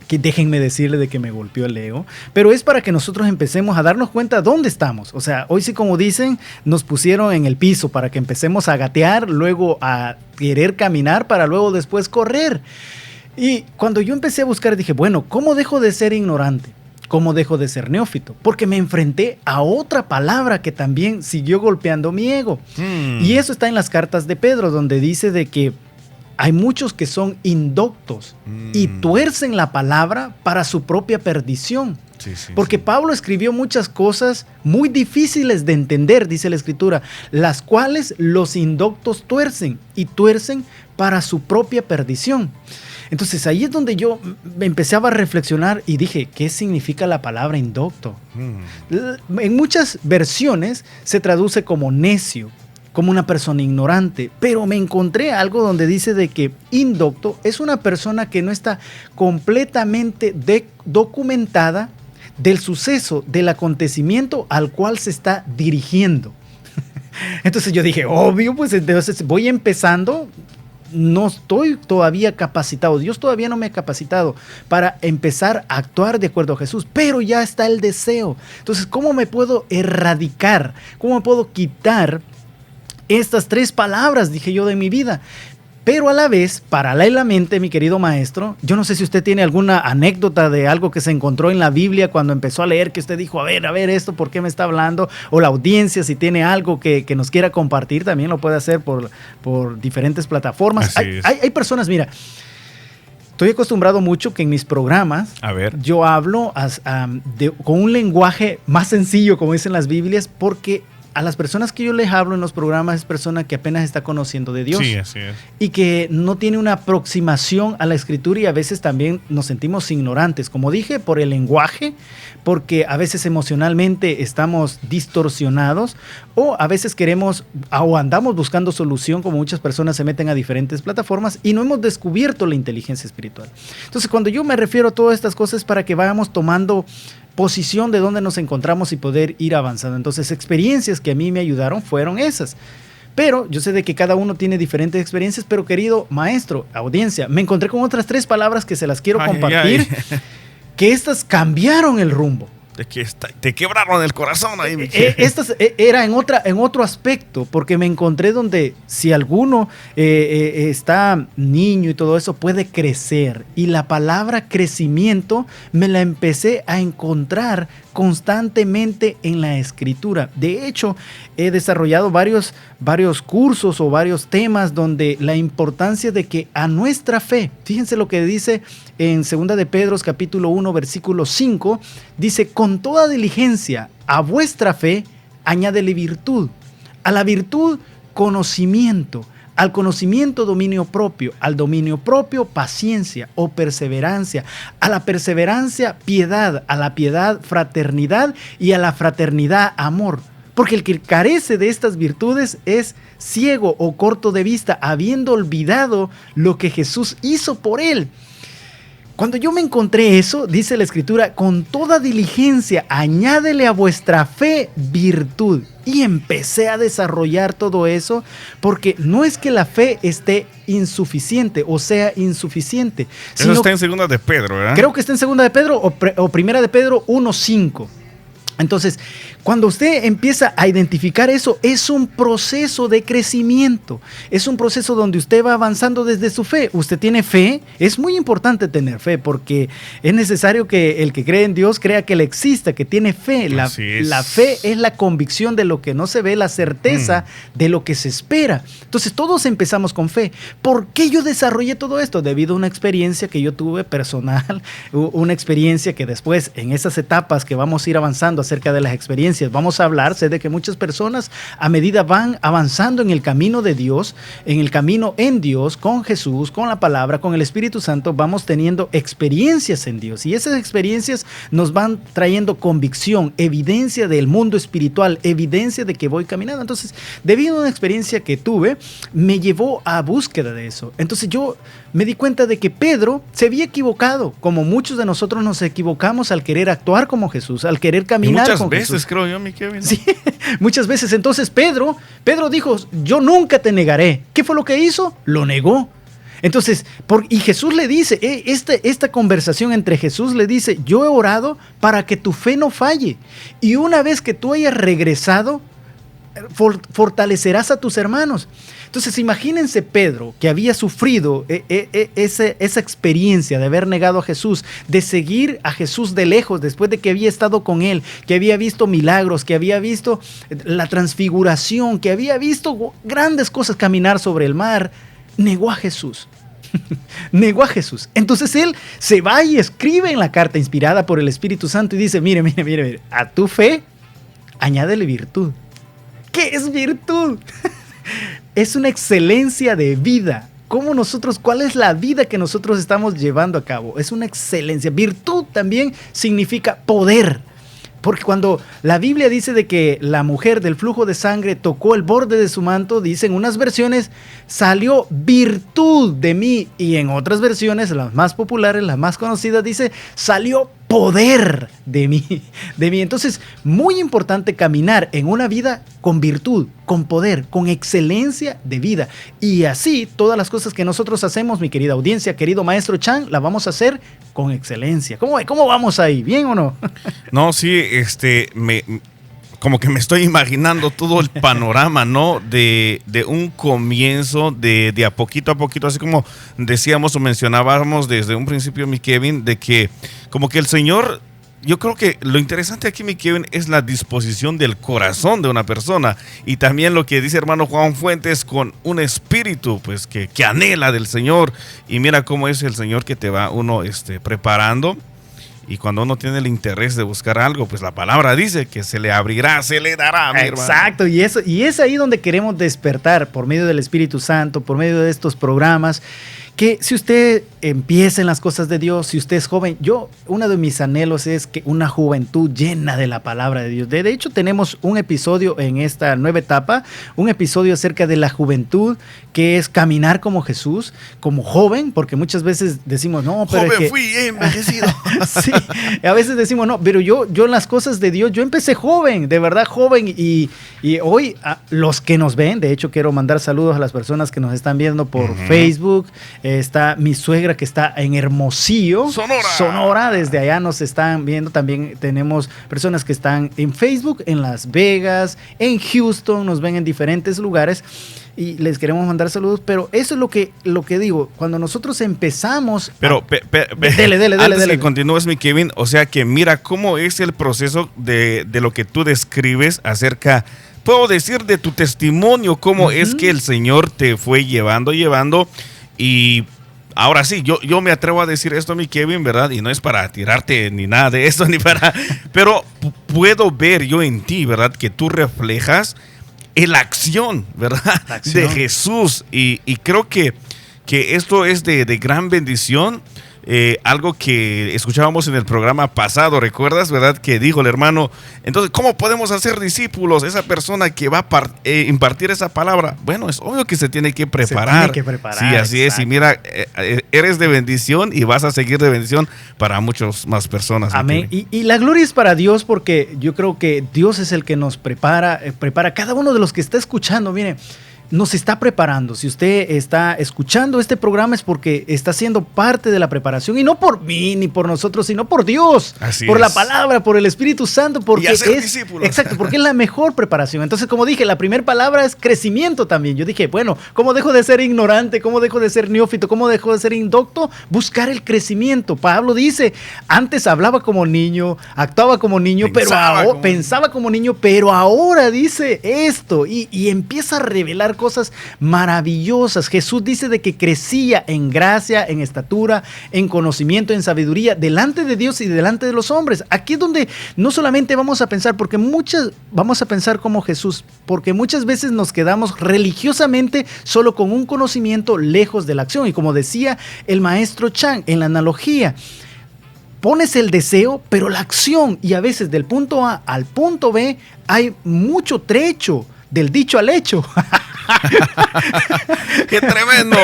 Que déjenme decirle de que me golpeó el ego, pero es para que nosotros empecemos a darnos cuenta dónde estamos. O sea, hoy sí, como dicen, nos pusieron en el piso para que empecemos a gatear, luego a querer caminar para luego después correr. Y cuando yo empecé a buscar dije, bueno, ¿cómo dejo de ser ignorante? ¿Cómo dejo de ser neófito? Porque me enfrenté a otra palabra que también siguió golpeando mi ego. Y eso está en las cartas de Pedro, donde dice de que hay muchos que son indoctos y tuercen la palabra para su propia perdición. Porque Pablo escribió muchas cosas muy difíciles de entender, dice la Escritura, las cuales los indoctos tuercen y tuercen para su propia perdición. Entonces ahí es donde yo empezaba a reflexionar y dije, ¿qué significa la palabra indocto? En muchas versiones se traduce como necio, como una persona ignorante, pero me encontré algo donde dice de que indocto es una persona que no está completamente documentada del suceso, del acontecimiento al cual se está dirigiendo. Entonces yo dije, obvio, pues entonces voy empezando, no estoy todavía capacitado, Dios todavía no me ha capacitado para empezar a actuar de acuerdo a Jesús, pero ya está el deseo. Entonces, ¿cómo me puedo erradicar? ¿Cómo me puedo quitar estas 3 palabras, dije yo, de mi vida? Pero a la vez, paralelamente, mi querido maestro, yo no sé si usted tiene alguna anécdota de algo que se encontró en la Biblia cuando empezó a leer, que usted dijo, a ver, esto, ¿por qué me está hablando? O la audiencia, si tiene algo que nos quiera compartir, también lo puede hacer por diferentes plataformas. Hay personas, mira, estoy acostumbrado mucho que en mis programas yo hablo con un lenguaje más sencillo, como dicen las Biblias, porque a las personas que yo les hablo en los programas es persona que apenas está conociendo de Dios. Sí, así es. Y que no tiene una aproximación a la Escritura, y a veces también nos sentimos ignorantes, como dije, por el lenguaje, porque a veces emocionalmente estamos distorsionados, o a veces queremos o andamos buscando solución, como muchas personas se meten a diferentes plataformas y no hemos descubierto la inteligencia espiritual. Entonces, cuando yo me refiero a todas estas cosas, para que vayamos tomando posición de dónde nos encontramos y poder ir avanzando. Entonces, experiencias que a mí me ayudaron fueron esas. Pero yo sé de que cada uno tiene diferentes experiencias, pero querido maestro, audiencia, me encontré con otras 3 palabras que se las quiero compartir, que estas cambiaron el rumbo. Te quebraron el corazón ahí, Estas era en otro aspecto, porque me encontré donde si alguno está niño y todo eso puede crecer, y la palabra crecimiento me la empecé a encontrar constantemente en la Escritura. De hecho, he desarrollado varios cursos o varios temas donde la importancia de que a nuestra fe, fíjense lo que dice en 2 de Pedro capítulo 1 versículo 5, dice, con toda diligencia a vuestra fe añádele virtud, a la virtud conocimiento, al conocimiento dominio propio, al dominio propio paciencia o perseverancia, a la perseverancia piedad, a la piedad fraternidad y a la fraternidad amor. Porque el que carece de estas virtudes es ciego o corto de vista, habiendo olvidado lo que Jesús hizo por él. Cuando yo me encontré eso, dice la Escritura, con toda diligencia, añádele a vuestra fe virtud. Y empecé a desarrollar todo eso, porque no es que la fe esté insuficiente o sea insuficiente. Eso está en Segunda de Pedro, ¿verdad? Creo que está en Segunda de Pedro o Primera de Pedro 1:5. Entonces, cuando usted empieza a identificar eso, es un proceso de crecimiento. Es un proceso donde usted va avanzando desde su fe. Usted tiene fe. Es muy importante tener fe porque es necesario que el que cree en Dios crea que Él exista, que tiene fe. La fe es la convicción de lo que no se ve, la certeza de lo que se espera. Entonces, todos empezamos con fe. ¿Por qué yo desarrollé todo esto? Debido a una experiencia que yo tuve personal, una experiencia que después, en esas etapas que vamos a ir avanzando acerca de las experiencias, vamos a hablar, sé de que muchas personas a medida van avanzando en el camino de Dios, en el camino en Dios, con Jesús, con la palabra, con el Espíritu Santo, vamos teniendo experiencias en Dios y esas experiencias nos van trayendo convicción, evidencia del mundo espiritual, evidencia de que voy caminando. Entonces, debido a una experiencia que tuve, me llevó a búsqueda de eso. Entonces yo me di cuenta de que Pedro se había equivocado, como muchos de nosotros nos equivocamos al querer actuar como Jesús, al querer caminar con Jesús. Muchas veces, creo yo, mi Kevin. Sí, muchas veces. Entonces Pedro dijo, yo nunca te negaré. ¿Qué fue lo que hizo? Lo negó. Entonces, y Jesús le dice, esta conversación entre Jesús le dice, yo he orado para que tu fe no falle. Y una vez que tú hayas regresado, fortalecerás a tus hermanos. Entonces imagínense Pedro, que había sufrido esa experiencia de haber negado a Jesús, de seguir a Jesús de lejos después de que había estado con él, que había visto milagros, que había visto la transfiguración, que había visto grandes cosas, caminar sobre el mar, negó a Jesús. Negó a Jesús. Entonces él se va y escribe en la carta inspirada por el Espíritu Santo y dice, mire, a tu fe añádele virtud. ¿Qué es virtud? Es una excelencia de vida. ¿Cuál es la vida que nosotros estamos llevando a cabo? Es una excelencia. Virtud también significa poder. Porque cuando la Biblia dice de que la mujer del flujo de sangre tocó el borde de su manto, dicen unas versiones, salió virtud de mí. Y en otras versiones, las más populares, las más conocidas, dice, salió poder de mí. Entonces, muy importante caminar en una vida con virtud, con poder, con excelencia de vida. Y así, todas las cosas que nosotros hacemos, mi querida audiencia, querido maestro Chan, la vamos a hacer con excelencia. ¿Cómo vamos ahí? ¿Bien o no? No, sí, como que me estoy imaginando todo el panorama, ¿no? De un comienzo, de a poquito, así como decíamos o mencionábamos desde un principio, mi Kevin, de que como que el Señor, yo creo que lo interesante aquí, mi Kevin, es la disposición del corazón de una persona y también lo que dice hermano Juan Fuentes, con un espíritu pues que anhela del Señor, y mira cómo es el Señor que te va uno preparando. Y cuando uno tiene el interés de buscar algo, pues la palabra dice que se le abrirá, se le dará, mi hermano. Exacto, y es ahí donde queremos despertar por medio del Espíritu Santo, por medio de estos programas, que si usted empieza en las cosas de Dios, si usted es joven, uno de mis anhelos es que una juventud llena de la palabra de Dios. De hecho, tenemos un episodio en esta nueva etapa, un episodio acerca de la juventud, que es caminar como Jesús, como joven, porque muchas veces decimos, no, pero joven fui envejecido. Sí, a veces decimos, no, pero yo en las cosas de Dios, yo empecé joven, de verdad joven, y hoy los que nos ven, de hecho quiero mandar saludos a las personas que nos están viendo por Facebook. Está mi suegra que está en Hermosillo, Sonora, desde allá nos están viendo. También tenemos personas que están en Facebook, en Las Vegas, en Houston, nos ven en diferentes lugares y les queremos mandar saludos, pero eso es lo que digo, cuando nosotros empezamos... Pero, dele. Antes que continúes, mi Kevin, o sea que mira cómo es el proceso de lo que tú describes acerca, puedo decir, de tu testimonio, cómo es que el Señor te fue llevando, y ahora sí, yo me atrevo a decir esto, mi Kevin, ¿verdad? Y no es para tirarte ni nada de eso, pero puedo ver yo en ti, ¿verdad? Que tú reflejas la acción, ¿verdad? De Jesús. Y creo que esto es de gran bendición, algo que escuchábamos en el programa pasado, ¿recuerdas, verdad? Que dijo el hermano, entonces, ¿cómo podemos hacer discípulos? Esa persona que va a impartir esa palabra, bueno, es obvio que se tiene que preparar. Se tiene que preparar. Sí, así exacto. es. Y mira, eres de bendición y vas a seguir de bendición para muchas más personas. Amén. Y la gloria es para Dios, porque yo creo que Dios es el que nos prepara cada uno de los que está escuchando. Mire, nos está preparando. Si usted está escuchando este programa es porque está siendo parte de la preparación, y no por mí ni por nosotros, sino por Dios, Así por es. la palabra, por el Espíritu Santo, porque Y hacer es discípulos. exacto, porque es la mejor preparación. Entonces, como dije, la primera palabra es crecimiento también. Yo dije, bueno, ¿cómo dejo de ser ignorante? ¿Cómo dejo de ser neófito? ¿Cómo dejo de ser indocto? Buscar el crecimiento. Pablo dice, antes hablaba como niño, actuaba como niño, pensaba como niño, pero ahora dice esto, y empieza a revelar cosas maravillosas. Jesús dice de que crecía en gracia, en estatura, en conocimiento, en sabiduría, delante de Dios y delante de los hombres. Aquí es donde no solamente vamos a pensar, vamos a pensar como Jesús, porque muchas veces nos quedamos religiosamente solo con un conocimiento lejos de la acción. Y como decía el maestro Chan en la analogía, pones el deseo, pero la acción, y a veces del punto A al punto B hay mucho trecho, del dicho al hecho. ¡Qué tremendo!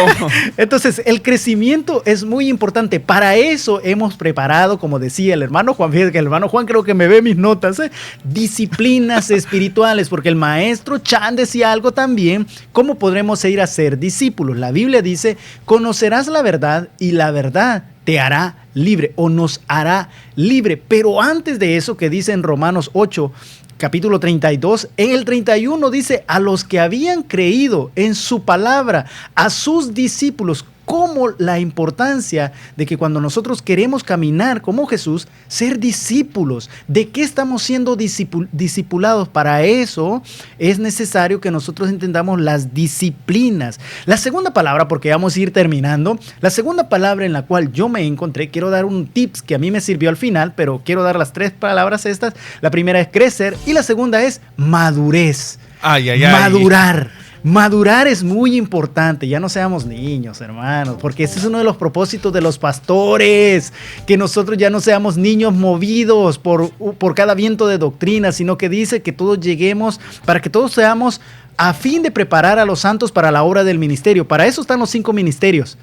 Entonces, el crecimiento es muy importante. Para eso hemos preparado, como decía el hermano Juan, fíjate que el hermano Juan creo que me ve mis notas, disciplinas espirituales, porque el maestro Chan decía algo también, ¿cómo podremos ir a ser discípulos? La Biblia dice, conocerás la verdad y la verdad te hará libre, o nos hará libre. Pero antes de eso, que dice en Romanos 8, capítulo 32, en el 31 dice, a los que habían creído en su palabra, a sus discípulos, como la importancia de que cuando nosotros queremos caminar como Jesús, ser discípulos. ¿De qué estamos siendo discipulados? Para eso es necesario que nosotros entendamos las disciplinas. La segunda palabra, porque vamos a ir terminando, la segunda palabra en la cual yo me encontré, quiero dar un tips que a mí me sirvió al final, pero quiero dar las tres palabras estas. La primera es crecer y la segunda es madurez. Madurar. Madurar es muy importante. Ya no seamos niños, hermanos, porque ese es uno de los propósitos de los pastores, que nosotros ya no seamos niños movidos por cada viento de doctrina, sino que dice que todos lleguemos, para que todos seamos a fin de preparar a los santos para la obra del ministerio. Para eso están los 5 ministerios.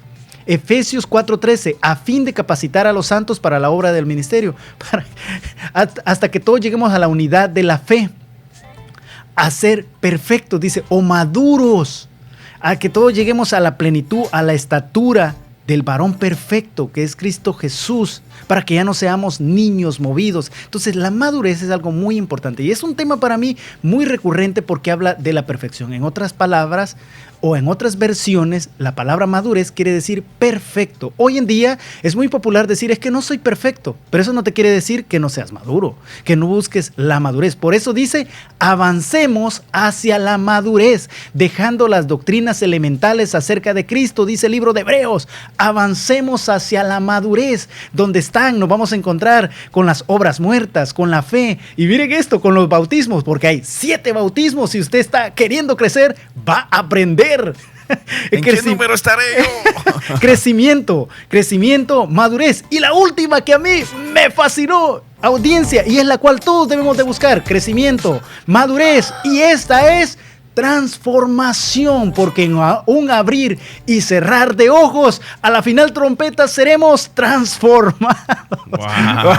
Efesios 4:13, a fin de capacitar a los santos para la obra del ministerio, hasta que todos lleguemos a la unidad de la fe, a ser perfectos, dice, o maduros, a que todos lleguemos a la plenitud, a la estatura del varón perfecto, que es Cristo Jesús, para que ya no seamos niños movidos. Entonces, la madurez es algo muy importante y es un tema para mí muy recurrente, porque habla de la perfección. En otras palabras, o en otras versiones, la palabra madurez quiere decir perfecto. Hoy en día es muy popular decir, es que no soy perfecto, pero eso no te quiere decir que no seas maduro, que no busques la madurez. Por eso dice, avancemos hacia la madurez, dejando las doctrinas elementales acerca de Cristo, dice el libro de Hebreos. Avancemos hacia la madurez, donde nos vamos a encontrar con las obras muertas, con la fe, y miren esto, con los bautismos, porque hay 7 bautismos. Si usted está queriendo crecer, va a aprender. ¿En qué número estaré yo? Crecimiento, madurez. Y la última que a mí me fascinó, audiencia, y es la cual todos debemos de buscar: crecimiento, madurez, y esta es transformación, porque en un abrir y cerrar de ojos, a la final trompeta seremos transformados. Wow.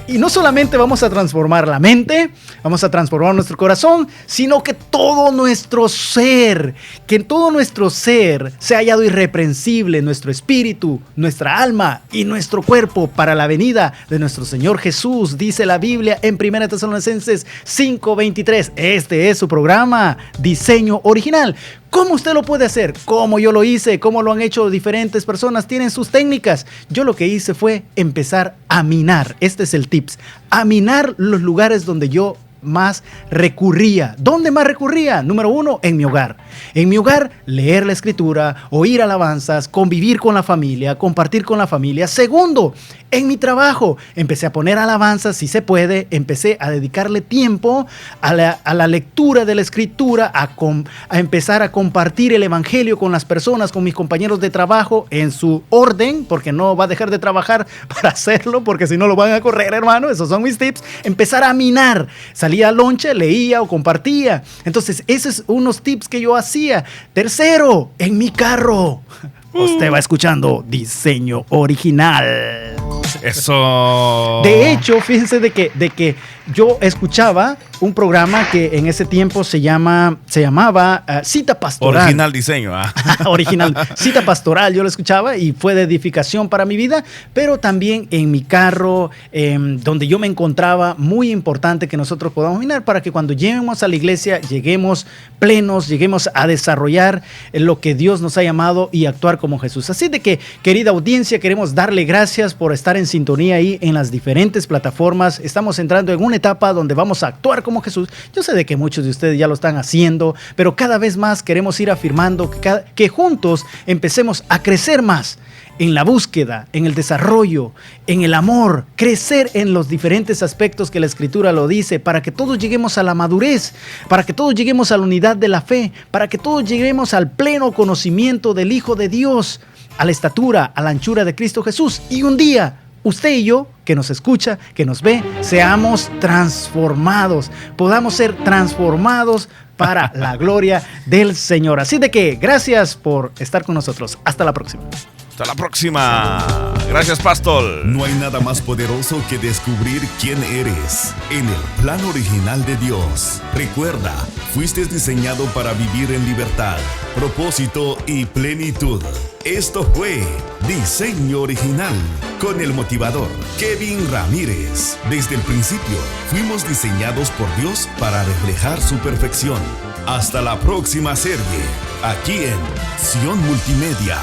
Y no solamente vamos a transformar la mente, vamos a transformar nuestro corazón, sino que todo nuestro ser, que en todo nuestro ser se ha hallado irreprensible nuestro espíritu, nuestra alma y nuestro cuerpo para la venida de nuestro Señor Jesús. Dice la Biblia en 1 Tesalonicenses 5:23. Este es su programa Diseño Original. ¿Cómo usted lo puede hacer? ¿Cómo yo lo hice? ¿Cómo lo han hecho diferentes personas? Tienen sus técnicas. Yo lo que hice fue empezar a minar. Este es el tips. A minar los lugares donde yo más recurría. ¿Dónde más recurría? Número 1, en mi hogar. En mi hogar, leer la escritura, oír alabanzas, convivir con la familia, compartir con la familia. Segundo, en mi trabajo, empecé a poner alabanzas, si se puede, empecé a dedicarle tiempo a la lectura de la escritura, a empezar a compartir el evangelio con las personas, con mis compañeros de trabajo en su orden, porque no va a dejar de trabajar para hacerlo, porque si no lo van a correr, hermano. Esos son mis tips. Empezar a minar. Salía a lonche, leía o compartía. Entonces, esos son unos tips que yo hacía. Tercero, en mi carro. Usted va escuchando Diseño Original. Eso. De hecho, fíjense de que yo escuchaba un programa que en ese tiempo se llamaba Cita Pastoral. Original diseño. Original. Cita Pastoral, yo lo escuchaba y fue de edificación para mi vida, pero también en mi carro, donde yo me encontraba, muy importante que nosotros podamos mirar para que cuando lleguemos a la iglesia, lleguemos plenos, lleguemos a desarrollar lo que Dios nos ha llamado y actuar como Jesús. Así de que, querida audiencia, queremos darle gracias por estar en sintonía ahí en las diferentes plataformas. Estamos entrando en una etapa donde vamos a actuar como Jesús. Yo sé de que muchos de ustedes ya lo están haciendo, pero cada vez más queremos ir afirmando que juntos empecemos a crecer más en la búsqueda, en el desarrollo, en el amor, crecer en los diferentes aspectos que la Escritura lo dice, para que todos lleguemos a la madurez, para que todos lleguemos a la unidad de la fe, para que todos lleguemos al pleno conocimiento del Hijo de Dios, a la estatura, a la anchura de Cristo Jesús. Y un día, usted y yo, que nos escucha, que nos ve, seamos transformados, podamos ser transformados para la gloria del Señor. Así de que, gracias por estar con nosotros. Hasta la próxima. Hasta la próxima. Gracias, Pastor. No hay nada más poderoso que descubrir quién eres en el plan original de Dios. Recuerda, fuiste diseñado para vivir en libertad, propósito y plenitud. Esto fue Diseño Original con el motivador Kevin Ramírez. Desde el principio, fuimos diseñados por Dios para reflejar su perfección. Hasta la próxima serie, aquí en Sion Multimedia.